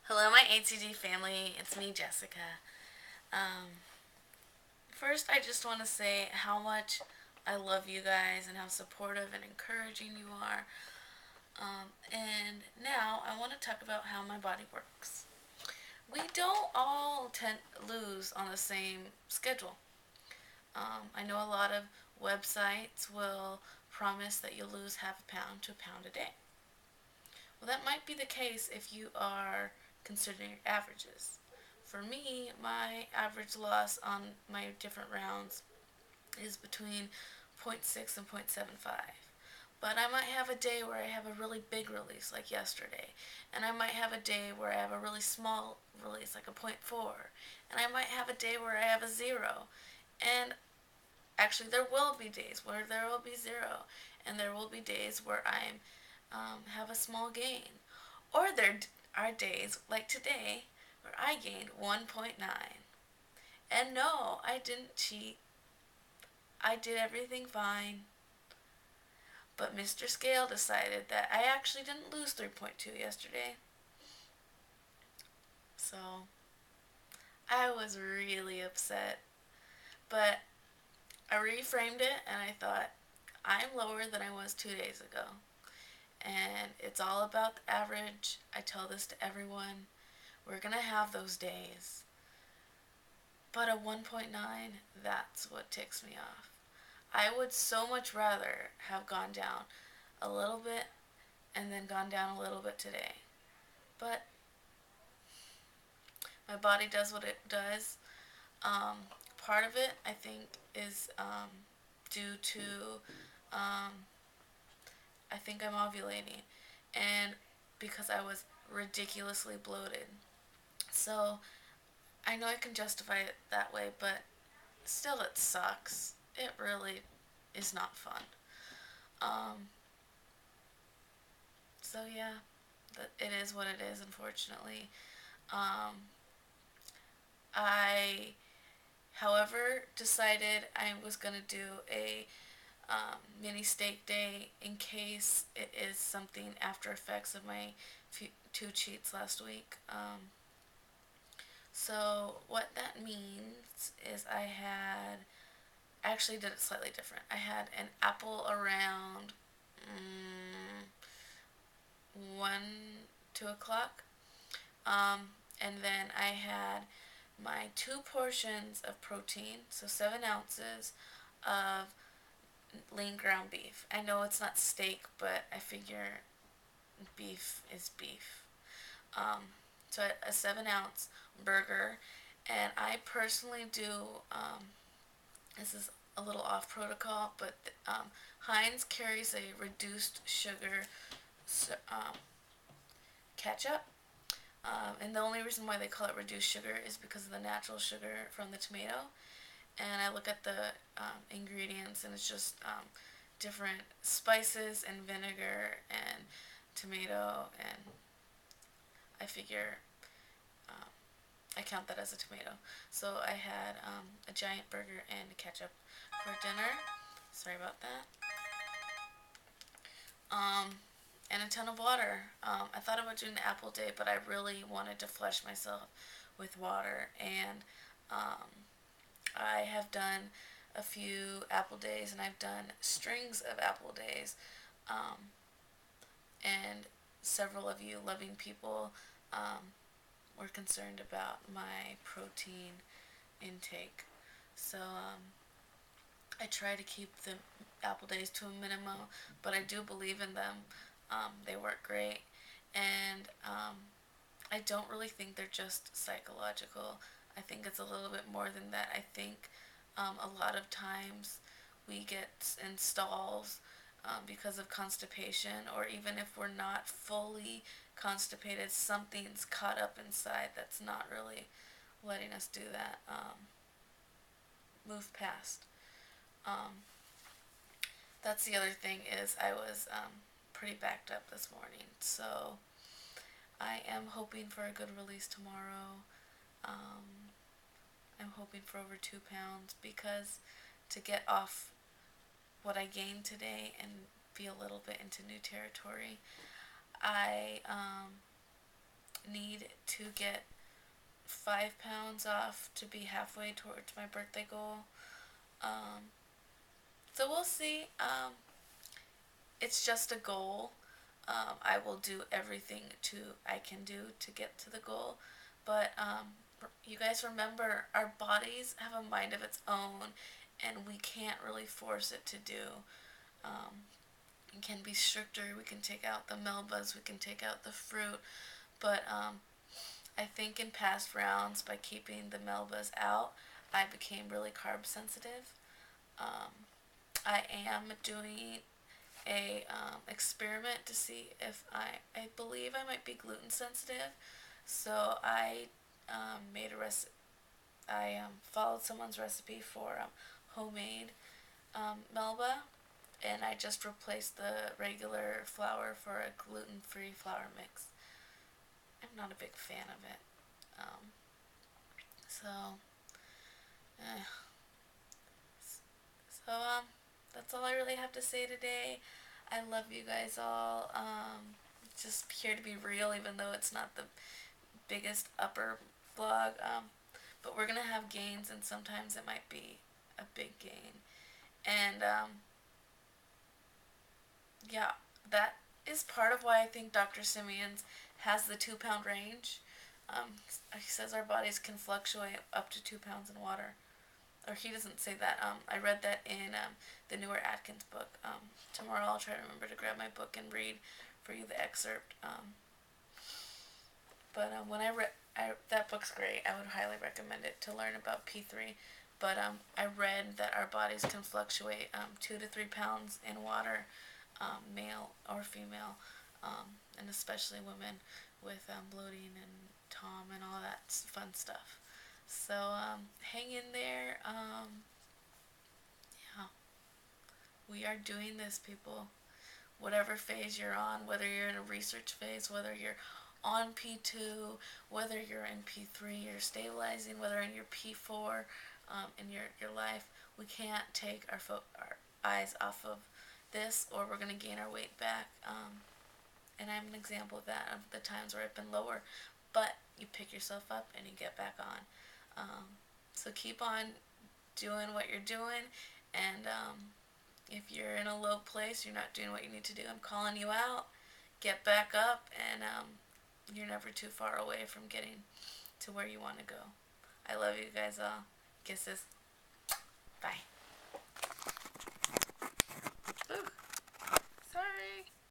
Hello, my HCG family. It's me, Jessica. Um, First, I just want to say how much I love you guys and how supportive and encouraging you are. And now I want to talk about how my body works. We don't all tend lose on the same schedule. I know a lot of websites will promise that you'll lose half a pound to a pound a day. Well, that might be the case if you are considering your averages. For me, my average loss on my different rounds is between zero point 0.6 and 0.75. But I might have a day where I have a really big release like yesterday. And I might have a day where I have a really small release like a zero point 0.4. And I might have a day where I have a 0. And actually there will be days where there will be 0. And there will be days where I have a small gain. Or there are days like today where I gained 1.9. And no, I didn't cheat. I did everything fine. But Mr. Scale decided that I actually didn't lose 3.2 yesterday. So I was really upset. But I reframed it and I thought, I'm lower than I was 2 days ago. And it's all about the average. I tell this to everyone. We're going to have those days. But a 1.9, that's what ticks me off. I would so much rather have gone down a little bit and then gone down a little bit today. But my body does what it does. Um, Part of it, I think, is due to um, I think I'm ovulating, and because I was ridiculously bloated. So I know I can justify it that way, but still, it sucks. It really is not fun. Um, so yeah, it is what it is. Unfortunately, um, I, however, decided I was gonna do a mini steak day in case it is something after effects of my two cheats last week. So what that means is I actually did it slightly different. I had an apple around 1, 2 o'clock. And then I had my 2 portions of protein, so 7 ounces of lean ground beef. I know it's not steak, but I figure beef is beef. Um, so a 7 ounce burger, and I personally do. This is a little off protocol, but Heinz carries a reduced sugar um, ketchup. And the only reason why they call it reduced sugar is because of the natural sugar from the tomato. And I look at the ingredients, and it's just different spices and vinegar and tomato, and I figure um, I count that as a tomato. So I had a giant burger and ketchup for dinner. Sorry about that. Um, and a ton of water. I thought about doing the apple day, but I really wanted to flush myself with water. And I have done a few apple days, and I've done strings of apple days. Um, and several of you loving people were concerned about my protein intake. So I try to keep the apple days to a minimum, but I do believe in them. They work great, and I don't really think they're just psychological. I think it's a little bit more than that. I think a lot of times we get in stalls because of constipation, or even if we're not fully constipated, something's caught up inside that's not really letting us do that. Move past. Um, that's the other thing is I was pretty backed up this morning, so I am hoping for a good release tomorrow. Um, I'm hoping for over 2 pounds because to get off what I gained today and be a little bit into new territory, I need to get 5 pounds off to be halfway towards my birthday goal. So we'll see. It's just a goal. I will do everything I can do to get to the goal. But you guys remember, our bodies have a mind of its own, and we can't really force it to do. It can be stricter. We can take out the melbas. We can take out the fruit. But I think in past rounds, by keeping the melbas out, I became really carb sensitive. I am doing a experiment to see if I believe I might be gluten sensitive. So I made a recipe. I followed someone's recipe for homemade Melba, and I just replaced the regular flour for a gluten-free flour mix. I'm not a big fan of it. Um, so, eh. so that's all I really have to say today. I love you guys all. Just here to be real, even though it's not the biggest upper vlog. But we're gonna have gains, and sometimes it might be a big gain. And yeah, that is part of why I think Dr. Simeon's has the 2 pound range. He says our bodies can fluctuate up to 2 pounds in water. Or he doesn't say that. I read that in the newer Atkins book. Tomorrow I'll try to remember to grab my book and read for you the excerpt. But when I read that book's great. I would highly recommend it to learn about P3. But I read that our bodies can fluctuate 2 to 3 pounds in water, male or female, and especially women with bloating and TOM and all that fun stuff. So hang in there. Yeah, we are doing this, people. Whatever phase you're on, whether you're in a research phase, whether you're on P2, whether you're in P3, you're stabilizing, whether in your P4 in your life, we can't take our eyes off of this, or we're going to gain our weight back. And I'm an example of that, of the times where I've been lower, but you pick yourself up and you get back on. So keep on doing what you're doing, and if you're in a low place, you're not doing what you need to do, I'm calling you out. Get back up, and you're never too far away from getting to where you want to go. I love you guys all. Kisses. Bye.